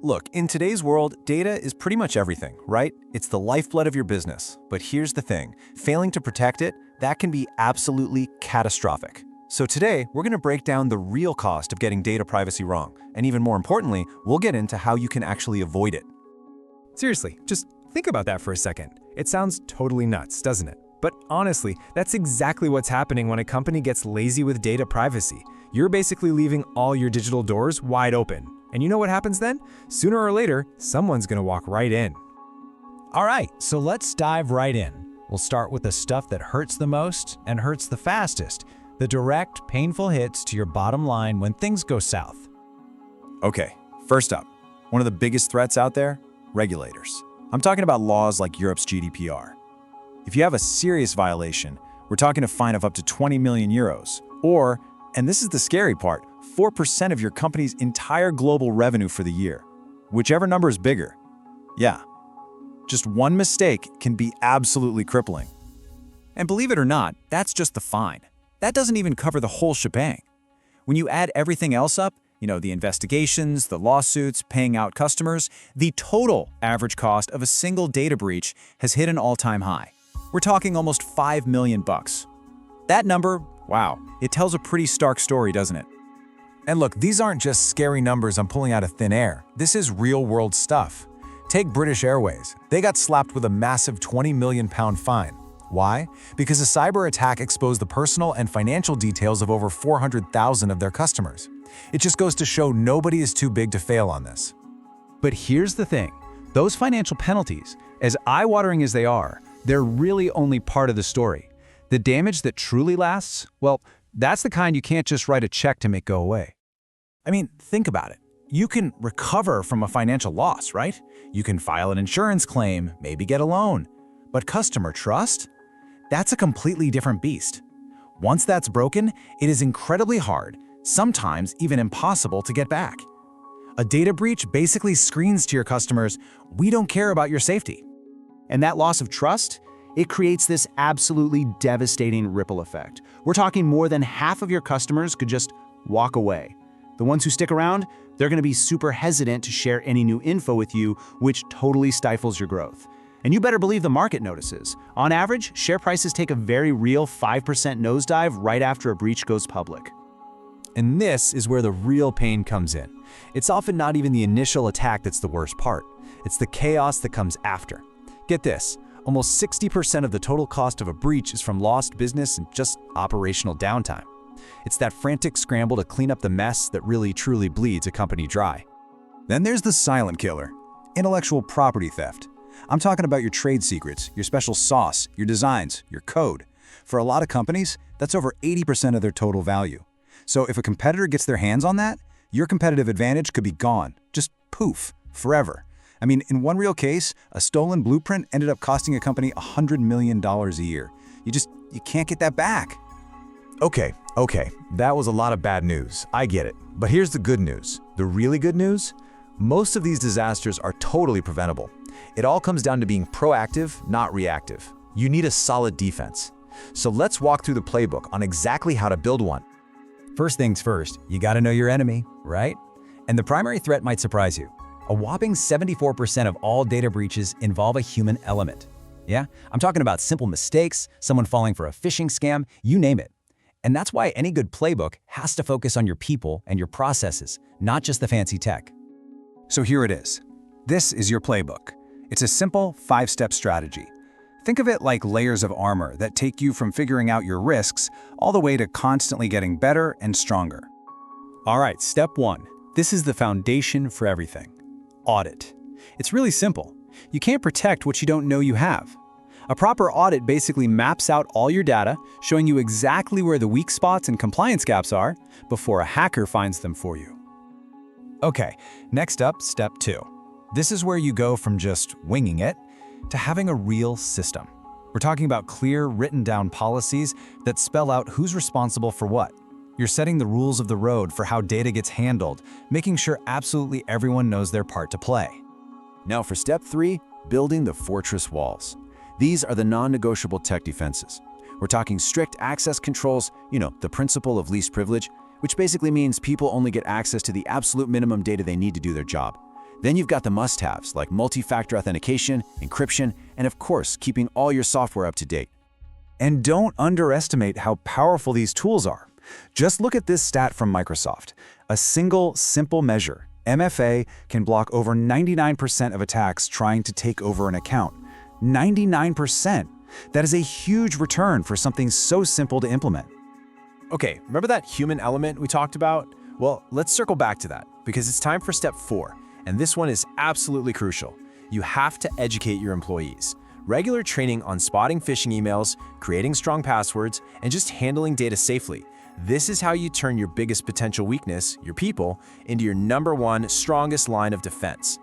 Look, in today's world, data is pretty much everything, right? It's the lifeblood of your business. But here's the thing, failing to protect it, that can be absolutely catastrophic. So today, we're going to break down the real cost of getting data privacy wrong. And even more importantly, we'll get into how you can actually avoid it. Seriously, just think about that for a second. It sounds totally nuts, doesn't it? But honestly, that's exactly what's happening when a company gets lazy with data privacy. You're basically leaving all your digital doors wide open. And you know what happens then? Sooner or later, someone's gonna walk right in. All right, so let's dive right in. We'll start with the stuff that hurts the most and hurts the fastest, the direct, painful hits to your bottom line when things go south. Okay, first up, one of the biggest threats out there, regulators. I'm talking about laws like Europe's GDPR. If you have a serious violation, we're talking a fine of up to 20 million euros, or, and this is the scary part, 4% of your company's entire global revenue for the year. Whichever number is bigger. Yeah. Just one mistake can be absolutely crippling. And believe it or not, that's just the fine. That doesn't even cover the whole shebang. When you add everything else up, the investigations, the lawsuits, paying out customers, the total average cost of a single data breach has hit an all-time high. We're talking almost $5 million. That number, wow, it tells a pretty stark story, doesn't it? And look, these aren't just scary numbers I'm pulling out of thin air. This is real-world stuff. Take British Airways. They got slapped with a massive £20 million fine. Why? Because a cyber attack exposed the personal and financial details of over 400,000 of their customers. It just goes to show nobody is too big to fail on this. But here's the thing. Those financial penalties, as eye-watering as they are, they're really only part of the story. The damage that truly lasts, well, that's the kind you can't just write a check to make go away. I mean, think about it. You can recover from a financial loss, right? You can file an insurance claim, maybe get a loan. But customer trust? That's a completely different beast. Once that's broken, it is incredibly hard, sometimes even impossible to get back. A data breach basically screens to your customers, "We don't care about your safety." And that loss of trust, it creates this absolutely devastating ripple effect. We're talking more than half of your customers could just walk away. The ones who stick around, they're going to be super hesitant to share any new info with you, which totally stifles your growth. And you better believe the market notices. On average, share prices take a very real 5% nosedive right after a breach goes public. And this is where the real pain comes in. It's often not even the initial attack that's the worst part. It's the chaos that comes after. Get this, almost 60% of the total cost of a breach is from lost business and just operational downtime. It's that frantic scramble to clean up the mess that really truly bleeds a company dry. Then there's the silent killer, intellectual property theft. I'm talking about your trade secrets, your special sauce, your designs, your code. For a lot of companies, that's over 80% of their total value. So if a competitor gets their hands on that, your competitive advantage could be gone, just poof, forever. I mean, in one real case, a stolen blueprint ended up costing a company $100 million a year. You can't get that back. Okay, that was a lot of bad news. I get it. But here's the good news. The really good news? Most of these disasters are totally preventable. It all comes down to being proactive, not reactive. You need a solid defense. So let's walk through the playbook on exactly how to build one. First things first, you gotta know your enemy, right? And the primary threat might surprise you. A whopping 74% of all data breaches involve a human element. Yeah, I'm talking about simple mistakes, someone falling for a phishing scam, you name it. And that's why any good playbook has to focus on your people and your processes, not just the fancy tech. So here it is. This is your playbook. It's a simple 5-step strategy. Think of it like layers of armor that take you from figuring out your risks all the way to constantly getting better and stronger. All right, step 1. This is the foundation for everything. Audit. It's really simple. You can't protect what you don't know you have. A proper audit basically maps out all your data, showing you exactly where the weak spots and compliance gaps are before a hacker finds them for you. Okay, next up, step 2. This is where you go from just winging it to having a real system. We're talking about clear, written down policies that spell out who's responsible for what. You're setting the rules of the road for how data gets handled, making sure absolutely everyone knows their part to play. Now for step 3, building the fortress walls. These are the non-negotiable tech defenses. We're talking strict access controls, the principle of least privilege, which basically means people only get access to the absolute minimum data they need to do their job. Then you've got the must-haves like multi-factor authentication, encryption, and of course, keeping all your software up to date. And don't underestimate how powerful these tools are. Just look at this stat from Microsoft. A single, simple measure, MFA, can block over 99% of attacks trying to take over an account. 99%! That is a huge return for something so simple to implement. Okay, remember that human element we talked about? Well, let's circle back to that, because it's time for step 4, and this one is absolutely crucial. You have to educate your employees. Regular training on spotting phishing emails, creating strong passwords, and just handling data safely. This is how you turn your biggest potential weakness, your people, into your #1 strongest line of defense.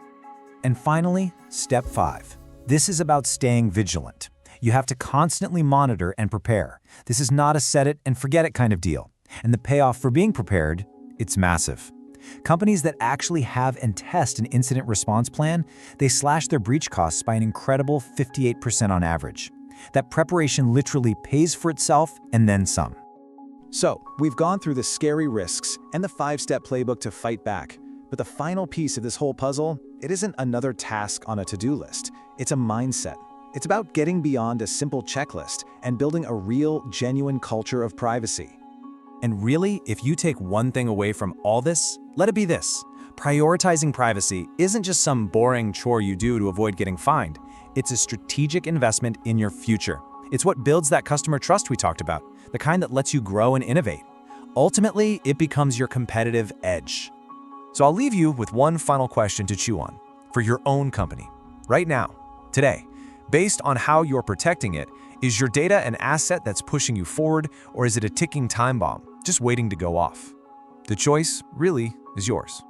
And finally, step 5. This is about staying vigilant. You have to constantly monitor and prepare. This is not a set it and forget it kind of deal. And the payoff for being prepared, it's massive. Companies that actually have and test an incident response plan, they slash their breach costs by an incredible 58% on average. That preparation literally pays for itself and then some. So, we've gone through the scary risks and the 5-step playbook to fight back. But the final piece of this whole puzzle, it isn't another task on a to-do list. It's a mindset. It's about getting beyond a simple checklist and building a real, genuine culture of privacy. And really, if you take one thing away from all this, let it be this. Prioritizing privacy isn't just some boring chore you do to avoid getting fined. It's a strategic investment in your future. It's what builds that customer trust we talked about, the kind that lets you grow and innovate. Ultimately, it becomes your competitive edge. So I'll leave you with one final question to chew on for your own company. Right now, today, based on how you're protecting it, is your data an asset that's pushing you forward, or is it a ticking time bomb just waiting to go off? The choice really is yours.